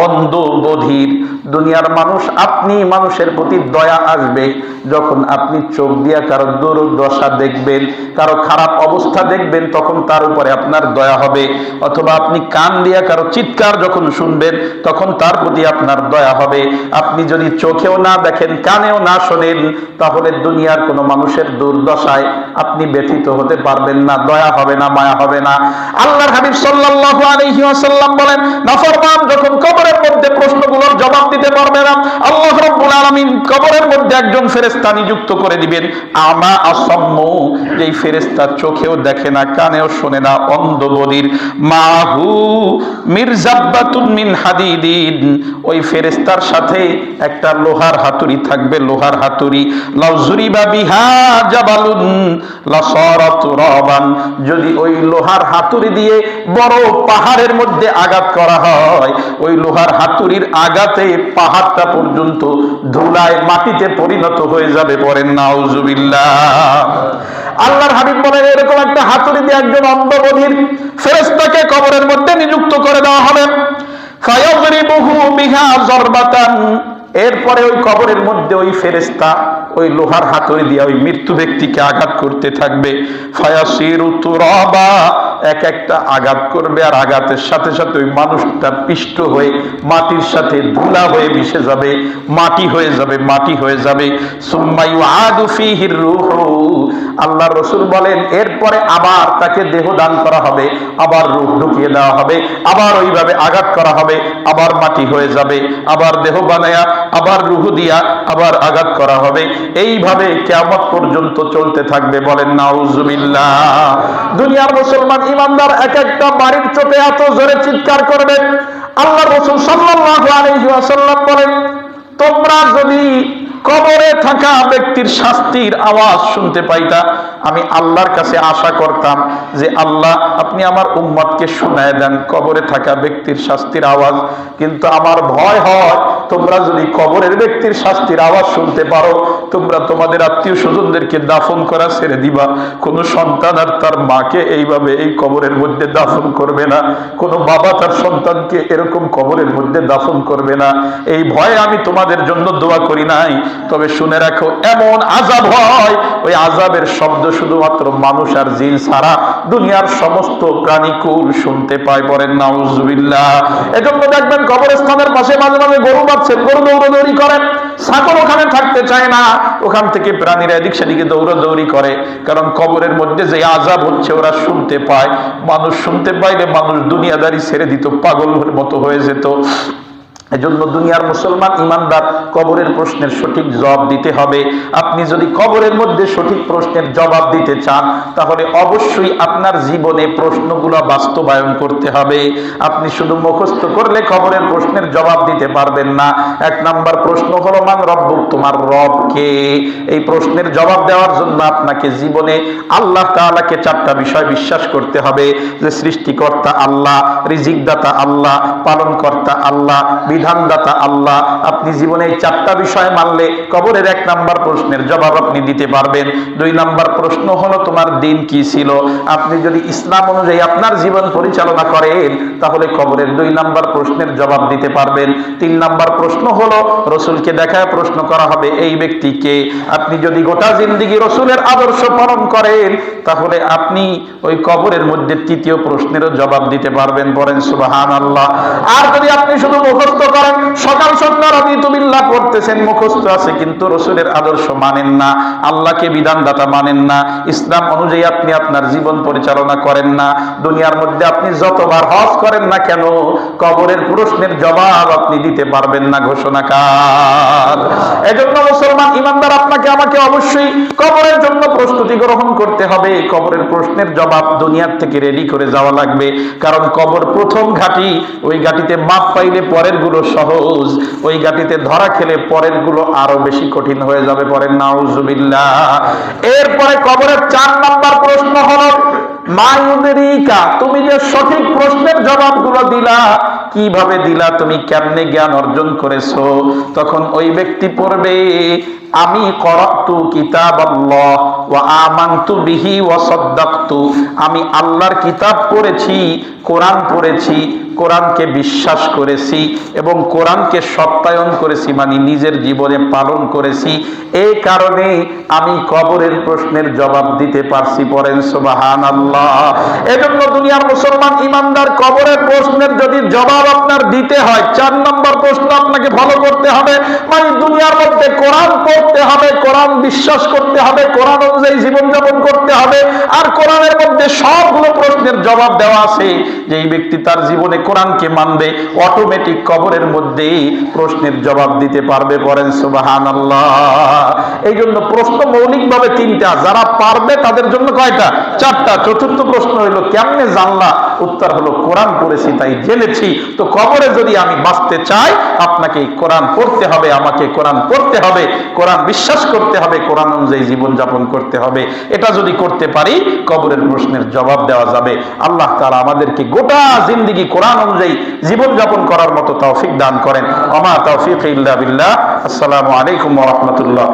অন্ধ বধির। দুনিয়ার মানুষ, আপনি মানুষের প্রতি দয়া আসবে যখন আপনি চোখ দিয়া কারো দুর্দশা দেখবেন, কারো খারাপ অবস্থা দেখবেন, তখন তার উপরে আপনার দয়া হবে। অথবা আপনি কান দিয়া কারো চিৎকার যখন শুনবেন তখন তার প্রতি আপনার দয়া হবে। আপনি যদি চোখেও না দেখেন, কানেও না শোনেন, তাহলে দুনিয়ার কোনো মানুষের দুর্দশায় আপনি ব্যথিত হতে পারবেন না, দয়া হবে না, মায়া হবে না। আল্লাহর হাবিব সাল্লাল্লাহু আলাইহি ওয়াসাল্লাম বলেন নাফরমান যখন কবরের মধ্যে প্রশ্নগুলোর জবাব দিতে পারবে না, আল্লাহ রাব্বুল আলামিন কবরের মধ্যে একজন ফেরেশতা নিযুক্ত করে দিবেন, আমা আসাম্মু, যেই ফেরেশতা চোখেও দেখে না, কানেও শোনে না, অন্ধ বধির। মাহু মিরজাব্বাতুন মিন হাদিদিন, ওই ফেরেশতার সাথে একটা লোহার হাতুড়ি থাকবে, লোহার হাতুড়ি। লাউ জুরিবা বিহা জাবালুন লাসারা তুরাবান, যদি ওই লোহার হাতুড়ি দিয়ে বড় পাহাড়ের মধ্যে আঘাত করা হয়, ওই লোহার হাতুড়ির আঘাতে পাহাড়টা পর্যন্ত ধুলায় মাটিতে পরিণত হয়ে যাবে। পড়েন নাউজুবিল্লাহ। আল্লাহর হাবিব বলেন এরকম একটা হাতুড়ি দিয়ে একজন অন্ধ বধির ফেরেশতাকে কবরের মধ্যে নিযুক্ত করে দেওয়া হবে। ফায়াযরিবুহু বিহা যারবাতান, এরপরে ওই কবরের মধ্যে ওই ফেরেশতা ওই লোহার হাতুড়ি দিয়ে ওই মৃত্যু ব্যক্তিকে আঘাত করতে থাকবে। ফায়াসিরু তুরাবা, এক একটা আঘাত করবে আর আঘাতের সাথে সাথে ওই মানুষটা পিষ্ট হয়ে মাটির সাথে ধুলা হয়ে মিশে যাবে, মাটি হয়ে যাবে, মাটি হয়ে যাবে। সুম্মা ইউআদু ফীহির রূহু, আল্লাহর রাসূল বলেন এরপরে আবার তাকে দেহ দান করা হবে, আবার রূহ ঢুকিয়ে দেওয়া হবে, আবার ওইভাবে আঘাত করা হবে, আবার মাটি হয়ে যাবে, আবার দেহ বানায়া, আবার রূহ দিয়া আবার আঘাত করা হবে। এইভাবে কিয়ামত পর্যন্ত চলতে থাকবে। বলেন নাউজুবিল্লাহ। দুনিয়ার মুসলমান ইমানদার এক একটা বাড়ির চোখে এত জোরে চিৎকার করবে, আল্লাহর রাসূল সাল্লাল্লাহু আলাইহি ওয়াসাল্লাম বলেন তোমরা যদি কবরে থাকা ব্যক্তির শাস্তির আওয়াজ শুনতে পাইতা, আমি আল্লাহর কাছে আশা করতাম যে আল্লাহ আপনি আমার উম্মতকে শুনায় দেন কবরে থাকা ব্যক্তির শাস্তির আওয়াজ। কিন্তু আমার ভয় হয় তোমরা যদি কবরের ব্যক্তির শাস্তির আওয়াজ শুনতে পারো, তোমরা তোমাদের আত্মীয় স্বজনদেরকে দাফন করা ছেড়ে দিবা। কোনো সন্তান আর তার মাকে এইভাবে এই কবরের মধ্যে দাফন করবে না, কোনো বাবা তার সন্তানকে এরকম কবরের মধ্যে দাফন করবে না। এই ভয়ে আমি তোমাদের জন্য দোয়া করি নাই। তবে শুনে রাখো এমন আযাব হয়, ওই আযাবের শব্দ শুধুমাত্র মানুষ আর জিন ছাড়া দুনিয়ার সমস্ত প্রাণীকুল শুনতে পায়। পড়েন নাউজুবিল্লাহ। এজন্য দেখবেন কবরস্থানের পাশে মাঝে মাঝে গরু বাঁধছেন, গরু দৌড়াদৌড়ি করেন, ছাগল ওখানে থাকতে চায় না, ওখান থেকে প্রাণীরা এদিক সেদিকে দৌড়াদৌড়ি করে, কারণ কবরের মধ্যে যে আযাব হচ্ছে ওরা শুনতে পায়। মানুষ শুনতে পাইলে মানুষ দুনিয়াদারি ছেড়ে দিত, পাগলের মতো হয়ে যেত। এজন্য দুনিয়ার মুসলমান ইমানদার কবরের প্রশ্নের সঠিক জবাব দিতে হবে। আপনি যদি কবরের মধ্যে সঠিক প্রশ্নের জবাব দিতে চান, তাহলে অবশ্যই আপনার জীবনে প্রশ্নগুলো বাস্তবায়ন করতে হবে। আপনি শুধু মুখস্থ করলে কবরের প্রশ্নের জবাব দিতে পারবেন না। এক নাম্বার প্রশ্ন হলো মান রব্বুক, তোমার রব কে? এই প্রশ্নের জবাব দেওয়ার জন্য আপনাকে জীবনে আল্লাহ তাআলাকে চারটা বিষয় বিশ্বাস করতে হবে, যে সৃষ্টিকর্তা আল্লাহ, রিজিকদাতা আল্লাহ, পালনকর্তা আল্লাহ, বিধানদাতা আল্লাহ। আপনি জীবনে এই চারটা বিষয় মানলে কবরের এক নাম্বার প্রশ্নের জবাব আপনি দিতে পারবেন। দুই নাম্বার প্রশ্ন হলো তোমার দিন কি ছিল? আপনি যদি ইসলাম অনুযায়ী আপনার জীবন পরিচালনা করেন, তাহলে কবরের দুই নাম্বার প্রশ্নের জবাব দিতে পারবেন। তিন নাম্বার প্রশ্ন হলো রসুলকে দেখায় প্রশ্ন করা হবে, এই ব্যক্তিকে। আপনি যদি গোটা জিন্দেগি রসুলের আদর্শ পালন করেন, তাহলে আপনি ওই কবরের মধ্যে তৃতীয় প্রশ্নেরও জবাব দিতে পারবেন। বলেন সুবহানাল্লাহ। আর যদি আপনি শুধু মুখস্থ করেন, সকাল সন্ধ্যা রাদিতুবিল্লাহ পড়তেছেন, মুখস্থ আছে, কিন্তু রসুলের আদর্শ মানেন না, আল্লাহকে বিধানদাতা মানেন না, ইসলাম অনুযায়ী আপনি আপনার জীবন পরিচালনা করেন না, দুনিয়ার মধ্যে আপনি যতবার হজ করেন না কেন, কবরের প্রশ্নের জবাব আপনি দিতে পারবেন না। ঘোষণাকার। এজন্য মুসলমান ইমানদার আপনাকে আমাকে অবশ্যই কবরের জন্য প্রস্তুতি গ্রহণ করতে হবে। কবরের প্রশ্নের জবাব দুনিয়ার থেকে রেডি করে যাওয়া লাগবে, কারণ কবর প্রথম ঘাঁটি। ওই ঘাঁটিতে মাপ পাইলে পরের গুলো সহজ, ওই ঘাঁটিতে ধরা খেলে পরের গুলো আরো বেশি কঠিন হয়ে যাবে। পরের নাউজুবিল্লাহ। এরপরে কবরের 4 নাম্বার প্রশ্ন হলো মায়ুদরিকা, তুমি যে সঠিক প্রশ্নের জবাবগুলো দিলা, কিভাবে দিলা, তুমি কেমনে জ্ঞান অর্জন করেছো? তখন ওই ব্যক্তি পড়বে, আমি করাতু কিতাবাল্লাহ ওয়া আমানতু বিহি ওয়া সাদ্দাকতু, আমি আল্লাহর কিতাব পড়েছি, কোরআন পড়েছি, কোরআনকে বিশ্বাস করেছি এবং কোরআনকে সত্যায়ন করেছি, মানে নিজের জীবনে পালন করেছি। এই কারণে আমি কবরের প্রশ্নের জবাব দিতে পারছি। পড়েন সুবহানাল্লাহ। এজন্য দুনিয়ার মুসলমান ইমানদার কবরের প্রশ্নের যদি জবাব আপনার দিতে হয়, 4 নম্বর প্রশ্ন আপনাকে ফলো করতে হবে, মানে দুনিয়ার মধ্যে কোরআন পড়তে হবে, কোরআন বিশ্বাস করতে হবে, কোরআন অনুযায়ী জীবনযাপন করতে হবে। আর কোরআনের মধ্যে সবগুলো প্রশ্নের জবাব দেওয়া আছে। যেই ব্যক্তি তার জীবনে কোরআনকে মানবে, অটোমেটিক কবরের মধ্যে প্রশ্নের জবাব দিতে পারবে। পড়েন সুবহানাল্লাহ। এই জন্য প্রশ্ন মৌলিকভাবে 3টা, যারা পারবে তাদের জন্য কয়টা? 4টা। চতুর্থ প্রশ্ন হলো কেমনে জানলা? উত্তর হলো কোরআন পড়েছি তাই জেনেছি। তো কবরে যদি আমি বাঁচতে চাই, আপনাকে কোরআন পড়তে হবে, আমাকে কোরআন পড়তে হবে, কোরআন বিশ্বাস করতে হবে, কোরআন অনুযায়ী জীবনযাপন করতে হবে। এটা যদি করতে পারি, কবরের প্রশ্নের জবাব দেওয়া যাবে। আল্লাহ তাআলা আমাদেরকে গোটা জিন্দেগি কোরআন অনুযায়ী জীবনযাপন করার মতো তৌফিক দান করেন। ওমা তৌফিক ইল্লা বিল্লাহ। আসসালামু আলাইকুম ওয়া রাহমাতুল্লাহ।